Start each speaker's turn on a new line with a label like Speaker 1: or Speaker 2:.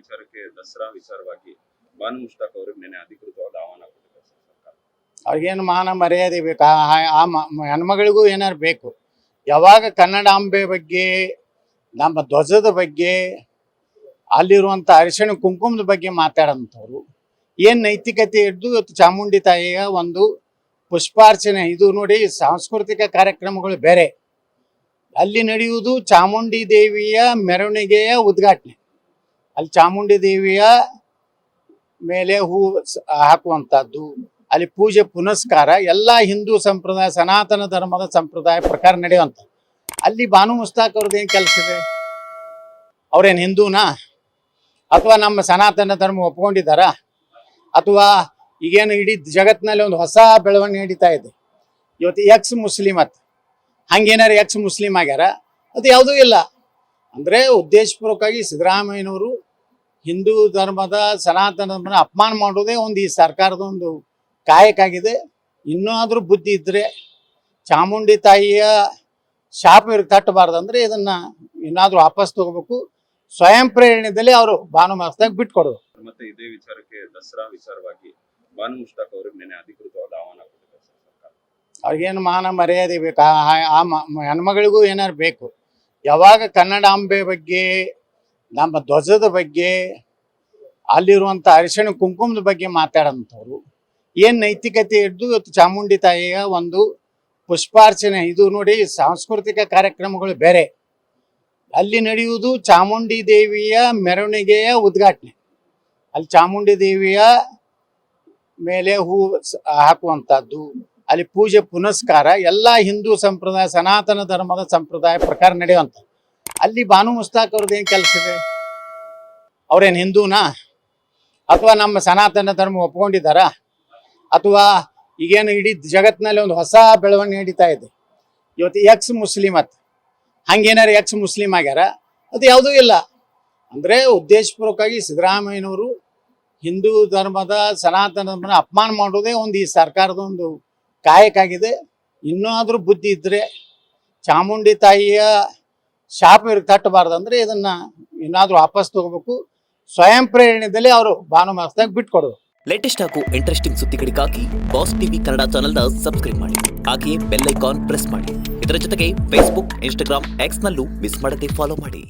Speaker 1: ವಿಚಾರಕ್ಕೆ ದಸರಾ ವಿಚಾರವಾಗಿ ಬಾನು ಮುಷ್ತಾಕ್ ಅವ್ರಿಗೆ ನೆನೆ ಅಧಿಕೃತವಾದ ಆಹ್ವಾನ ಕೊಟ್ಟಿದೆ ಸರ್ಕಾರ.
Speaker 2: ಅವ್ರಿಗೇನು ಮಾನ ಮರ್ಯಾದೆ ಬೇಕು, ಹೆಣ್ಮಗಳಿಗೂ ಏನಾರು ಬೇಕು. ಯಾವಾಗ ಕನ್ನಡಾಂಬೆ ಬಗ್ಗೆ, ನಮ್ಮ ಧ್ವಜದ ಬಗ್ಗೆ, ಅಲ್ಲಿರುವಂಥ ಅರಿಶಿಣ ಕುಂಕುಮದ ಬಗ್ಗೆ ಮಾತಾಡೋಂಥವ್ರು ಏನು ನೈತಿಕತೆ ಹಿಡಿದು ಇವತ್ತು ಚಾಮುಂಡಿ ತಾಯಿಯ ಒಂದು ಪುಷ್ಪಾರ್ಚನೆ, ಇದು ನೋಡಿ ಸಾಂಸ್ಕೃತಿಕ ಕಾರ್ಯಕ್ರಮಗಳು ಬೇರೆ. ಅಲ್ಲಿ ನಡೆಯುವುದು ಚಾಮುಂಡಿ ದೇವಿಯ ಮೆರವಣಿಗೆಯ ಉದ್ಘಾಟನೆ. ಅಲ್ಲಿ ಚಾಮುಂಡಿ ದೇವಿಯ ಮೇಲೆ ಹೂ ಹಾಕುವಂಥದ್ದು, ಅಲ್ಲಿ ಪೂಜೆ ಪುನಸ್ಕಾರ ಎಲ್ಲ ಹಿಂದೂ ಸಂಪ್ರದಾಯ, ಸನಾತನ ಧರ್ಮದ ಸಂಪ್ರದಾಯ ಪ್ರಕಾರ ನಡೆಯುವಂಥ. ಅಲ್ಲಿ ಬಾನು ಮುಸ್ತಾಕ್ ಅವ್ರದ್ದು ಏನು ಕೆಲಸ ಇದೆ? ಅವ್ರೇನು ಹಿಂದೂನಾ? ಅಥವಾ ನಮ್ಮ ಸನಾತನ ಧರ್ಮ ಒಪ್ಕೊಂಡಿದ್ದಾರಾ? ಅಥವಾ ಈಗೇನು ಇಡೀ ಜಗತ್ತಿನಲ್ಲಿ ಒಂದು ಹೊಸ ಬೆಳವಣಿಗೆ ನಡೀತಾ ಇದೆ. ಇವತ್ತು ಎಕ್ಸ್ ಮುಸ್ಲಿಮ್ ಅಂತ, ಹಂಗೇನಾರು ಎಕ್ಸ್ ಮುಸ್ಲಿಮ್ ಆಗ್ಯಾರ? ಅದು ಯಾವುದೂ ಇಲ್ಲ. ಅಂದರೆ ಉದ್ದೇಶಪೂರ್ವಕವಾಗಿ ಸಿದ್ದರಾಮಯ್ಯನವರು ಹಿಂದೂ ಧರ್ಮದ ಸನಾತನ ಧರ್ಮನ ಅಪಮಾನ ಮಾಡೋದೇ ಒಂದು ಈ ಸರ್ಕಾರದ ಒಂದು ಕಾಯಕ ಆಗಿದೆ. ಇನ್ನೂ ಆದರೂ ಬುದ್ಧಿ ಇದ್ದರೆ ಚಾಮುಂಡಿ ತಾಯಿಯ ಶಾಪ ಇವ್ರಿಗೆ ತಟ್ಟಬಾರ್ದು. ಅಂದರೆ ಇದನ್ನು ಇನ್ನಾದರೂ ವಾಪಸ್ ತಗೋಬೇಕು. ಸ್ವಯಂ ಪ್ರೇರಣೆಯಲ್ಲಿ ಅವರು ಭಾನು ಮಾಸದಾಗ ಬಿಟ್ಕೊಡೋದು.
Speaker 1: ಮತ್ತೆ ಇದೇ ವಿಚಾರಕ್ಕೆ ದಸರಾ ವಿಚಾರವಾಗಿ ಬಾನು ಮುಷ್ತಾಕ್ ಅವ್ರಿಗೆ ನೆನೆ ಅಧಿಕೃತವಾದ ಆಹ್ವಾನ ಕೊಟ್ಟಿದೆ ಸರ್ಕಾರ.
Speaker 2: ಅವ್ರಿಗೇನು ಮಾನ ಮರ್ಯಾದೆ ಬೇಕು, ಹೆಣ್ಮಗಳಿಗೂ ಏನಾರು ಬೇಕು. ಯಾವಾಗ ಕನ್ನಡಾಂಬೆ ಬಗ್ಗೆ, ನಮ್ಮ ಧ್ವಜದ ಬಗ್ಗೆ, ಅಲ್ಲಿರುವಂಥ ಅರಿಶಿಣ ಕುಂಕುಮದ ಬಗ್ಗೆ ಮಾತಾಡೋಂಥವ್ರು ಏನು ನೈತಿಕತೆ ಹಿಡಿದು ಇವತ್ತು ಚಾಮುಂಡಿ ತಾಯಿಯ ಒಂದು ಪುಷ್ಪಾರ್ಚನೆ, ಇದು ನೋಡಿ ಸಾಂಸ್ಕೃತಿಕ ಕಾರ್ಯಕ್ರಮಗಳು ಬೇರೆ. ಅಲ್ಲಿ ನಡೆಯುವುದು ಚಾಮುಂಡಿ ದೇವಿಯ ಮೆರವಣಿಗೆಯ ಉದ್ಘಾಟನೆ. ಅಲ್ಲಿ ಚಾಮುಂಡಿ ದೇವಿಯ ಮೇಲೆ ಹೂ ಹಾಕುವಂಥದ್ದು, ಅಲ್ಲಿ ಪೂಜೆ ಪುನಸ್ಕಾರ ಎಲ್ಲ ಹಿಂದೂ ಸಂಪ್ರದಾಯ, ಸನಾತನ ಧರ್ಮದ ಸಂಪ್ರದಾಯ ಪ್ರಕಾರ ನಡೆಯುವಂಥ. ಅಲ್ಲಿ ಬಾನು ಮುಸ್ತಾಕ್ ಅವ್ರದ್ದು ಏನು ಕೆಲಸ ಇದೆ? ಅವ್ರೇನು ಹಿಂದೂನಾ? ಅಥವಾ ನಮ್ಮ ಸನಾತನ ಧರ್ಮ ಒಪ್ಕೊಂಡಿದ್ದಾರಾ? ಅಥವಾ ಈಗೇನು ಇಡೀ ಜಗತ್ತಿನಲ್ಲಿ ಒಂದು ಹೊಸ ಬೆಳವಣಿಗೆ ನಡೀತಾ ಇದೆ. ಇವತ್ತು ಎಕ್ಸ್ ಮುಸ್ಲಿಮ್ ಅಂತ, ಹಂಗೇನಾರು ಎಕ್ಸ್ ಮುಸ್ಲಿಮ್ ಆಗ್ಯಾರ? ಅದು ಯಾವುದೂ ಇಲ್ಲ. ಅಂದರೆ ಉದ್ದೇಶಪೂರ್ವಕವಾಗಿ ಸಿದ್ದರಾಮಯ್ಯನವರು ಹಿಂದೂ ಧರ್ಮದ ಸನಾತನ ಧರ್ಮನ ಅಪಮಾನ ಮಾಡೋದೇ ಒಂದು ಈ ಸರ್ಕಾರದ ಒಂದು ಕಾಯಕ ಆಗಿದೆ. ಇನ್ನೂ ಆದರೂ ಬುದ್ಧಿ ಇದ್ದರೆ ಚಾಮುಂಡಿ ತಾಯಿಯ ಶಾಪ ಇವ್ರಿಗೆ ತಟ್ಟಬಾರ್ದು. ಅಂದರೆ ಇದನ್ನು ಇನ್ನಾದರೂ ವಾಪಸ್ ತಗೋಬೇಕು. ಸ್ವಯಂ ಪ್ರೇರಣೆಯಲ್ಲಿ ಅವರು ಭಾನು ಮಾಸದಾಗ ಬಿಟ್ಕೊಡೋದು.
Speaker 3: ಲೇಟೆಸ್ಟ್ ಹಾಗೂ ಇಂಟ್ರೆಸ್ಟಿಂಗ್ ಸುದ್ದಿಗಳಿಗಾಗಿ ಬಾಸ್ ಟಿವಿ ಕನ್ನಡ ಚಾನೆಲ್ನ ಸಬ್ಸ್ಕ್ರೈಬ್ ಮಾಡಿ. ಹಾಗೆಯೇ ಬೆಲ್ ಐಕಾನ್ ಪ್ರೆಸ್ ಮಾಡಿ. ಇದರ ಜೊತೆಗೆ ಫೇಸ್ಬುಕ್, ಇನ್ಸ್ಟಾಗ್ರಾಮ್, ಎಕ್ಸ್ನಲ್ಲೂ ಮಿಸ್ ಮಾಡದೆ ಫಾಲೋ ಮಾಡಿ.